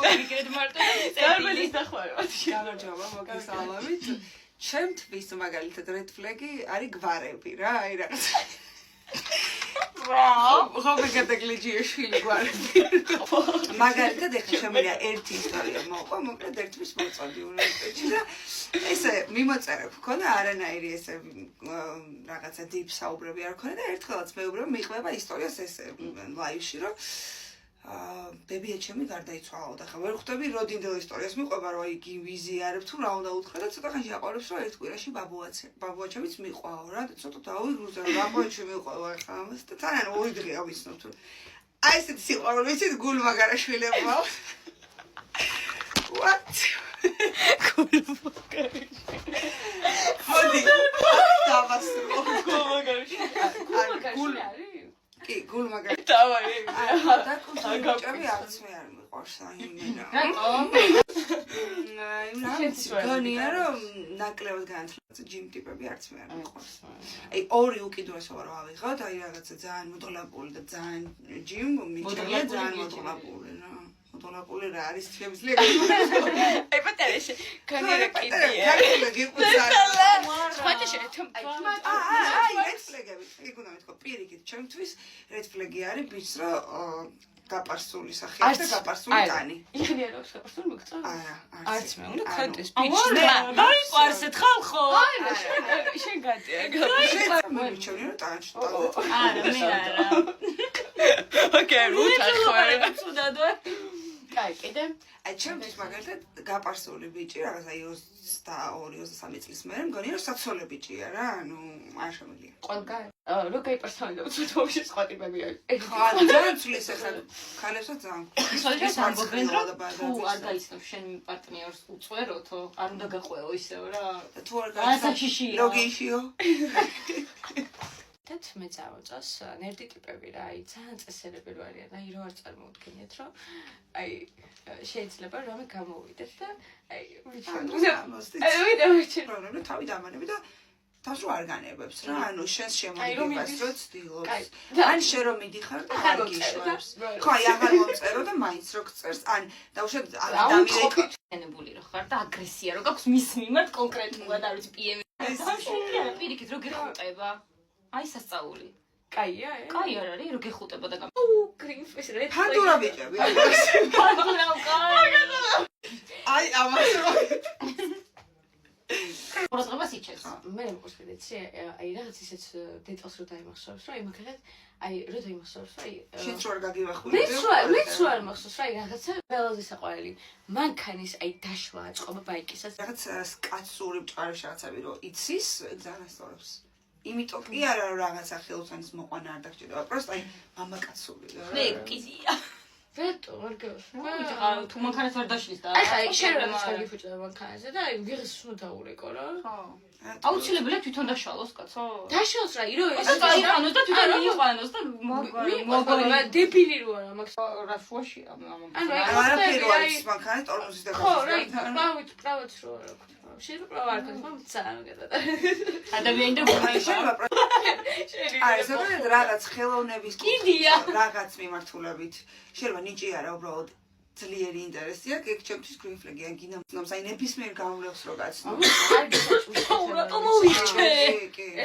მოგიგეთ მარტო დარბენის დახმარება. გამარჯობა, მოგესალმებით. ჩემთვის მაგალითად red flag-ი არის გვარები რა, აი რაღაც. ხო მეგადაგლიჯია შვილი გვარები. მაგალითად ეხლა შემიძლია ერთი ისტორია მოყვა, მოკლედ ერთის მოწოდი უნივერსიტეტში და ესე მიმოწერა გქონდა არანაირი ესე რაღაცა deep საუბრები არ ქონდა და ერთხელაც მეუბნება მიყვება ისტორიას ესე ლაივში რომ ბებია ჩემი გარდაიცვალა და ხა ვერ ხვდები როდინდელ ისტორიას მიყვება რომ იგი ვიზიარებ თუ რა უნდა უთხრა და ცოტა ხანში აყვარებს რომ ერთ კვირაში ბაბუაჩემიც მიყვაო რა და ცოტა დავიღრუზე რომ ბაბუაჩემი მიყვაო ხა ამას და თან ორი დღეა ვიცნობ თუ აი ესეთი სიყვარული ვიცით გულმაგარაშვილებმა what გულმაგარაშვილი დავასრულო გულმაგარაშვილი კი, გულმაგარი. დავაი. და კუჩები არც მე არ მიყვარს აიმენა. რატო? გონია რომ ნაკლებად განათლებული ჯიმ ტიპები არც მე არ მიყვარს. აი ორი უკიდურესობა რომ ავიღოთ, აი რაღაცა ძალიან მოდოლაპული და ძალიან ჯიმ მიჩვენია ძალიან მოდოლაპული რა. მოდოლაპული რა არის შემიძლია აი პატარეში. კამერა კიდია. კამერა გიყუცა. ხმატაში თუმ აი red flag-ები. ეგ უნდა მეთქვა პირიქით. ჩემთვის red flag-ი არის ბიჭს რომ გაპარსული სახეა და გაპარსული კანი. იქნია რომ გაპარსული მოგწა? არა, არც მე უნდა ხანტეს ბიჭს. დაიყვარსეთ ხალხო. არა, შენ გატია. მე მიჩვენე რომ ტანჩი. არა, მე არა. ოკეი, უთხარ. ცუდადო. კაი, კიდე აი ჩემთვის მაგალითად გაპარსული ბიჭი რაღაც აი 22-23 წლის მერე მგონია რომ საცოლე ბიჭია რა, ანუ არ შემიძლია. ყველგან რო გაიპარსავდა უცბაუში სხვა ტიპები არის. ხა ძალიან ცulis ახლა ქალებსაც ძალიან. სოლიდეს ამბობენ რომ თუ არ გაიცნობს შენ პარტნიორს უწვეროთო, არ უნდა გაყვეო ისევ რა. თუ არ გაიცნობს ლოგიშიო. თეთ მე წავწას ნერდი ტიპები რა, აი ძალიან წესერები რო არიან, აი რო არ წარმოუდგენიათ რომ აი შეიძლება რომ გამოვიდეთ და აი პრობლემა თავი დამანები და თავს რო არ განებებს რა, ანუ შენს შემოდგებას რო ცდილობს. ან შენ რომ მიდიხარ და არ გიშვებს. ხო, აი აღარ მომწერო და მაინც რო გწერს, ან დაუშვებ ამიტომებული რო ხარ და აგრესია რო გაქვს მის მიმართ კონკრეტულად არ ვიცი პიემი. ეს პირიქით რო გეხუტება. აი სასწაული. კაია, კაი არ არის, რო გეხუტება და გრინფის რედ. ფანდურა ბიჭები. ფანდურა კაი. აი ამას რო პროგრამას იჩეს. მე მეგობრს ვიდეცი, აი რაღაც ისეც დეტალს რო დაიმახსოვრს, რა იმაგალეთ, აი რო დაიმახსოვრს, აი შენც რო არ გაგიმახვილე. მეც რო არ მახსოვს, რა რაღაცა ველოზე საყვარელი. მანქანის აი დაშლა აწყობა ბაიკისას. რაღაც კაცური მჭარევში რაღაცები რო იცის, ძალიან ასწორებს. იმიტომ კი არა რომ რაღაცა ხელოსანის მოყვანა არ დაგჭირდება, პროსტ აი მამაკაცური რა. მე კიდია. რატო არ გავს? თუ მანქანას არ დაშლის და აი შენ რა გიფუჭდა მანქანაზე და აი ვიღაც უნდა დაურეკო რა. ხო. აუცილებელია თვითონ დაშალოს კაცო. დაშალს რა, ირო ეს გაიყანოს და თვითონ მიიყვანოს და მოგონა დებილი რო არა მაგ რა შუაშია ამ ანუ არაფერი არ არის მანქანის ტორმოზის და ხო რა პრავით რო არა ხო შეიძლება პრავ არ ქონდეს მაგრამ ძალიან გადადა ადამიანი და შეიძლება აი ზოგადად რაღაც ხელოვნების კიდია რაღაც მიმართულებით შეიძლება ნიჭი არა უბრალოდ ძლიერი ინტერესია ეგ ჩემთვის green flag-ია გინდავს აი ნებისმიერ გამოვლენას რო გაცნო რატო მოვიჩე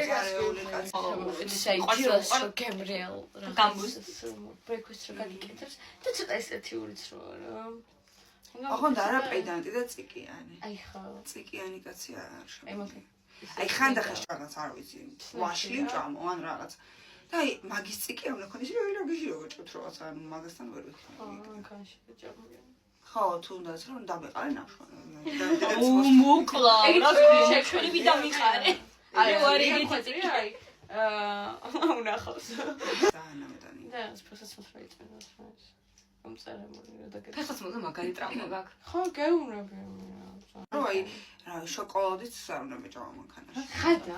ეს არეული კაცი ეს აი ყვარს რო გემრიელ რა გამბუს breakfast რო გაგიკეთებს და ცოტა ესეთიურიც რო არა ახონ და არა პედანტი და ციკიანი აი ხო ციკიანი კაცი არ შემოგვი აი ხანდახან რაღაც არ ვიცი ვაშლი ჭამო ან რაღაც და აი მაგის ციკი არ უნდა ქონდეს რომ ლოგიში როგორ ჭუთ რაღაც ან მაგასთან ვერ ვიხარ ხო მანქანაში ჭამო ხო თუნდაც რომ დამეყარე ნაშვანი მოკლა რა შექმნები დამიყარე აი ვარი იცი აი უნახავს დაანამედანი და ეს პროცესს რა იწევს მომწერებული რა და ფეხს მოგა მაგარი ტრამვა გაქვს ხო გეუნები რა აი რა შოკოლადიც არ უნდა მეჭამა მანქანაში ხადა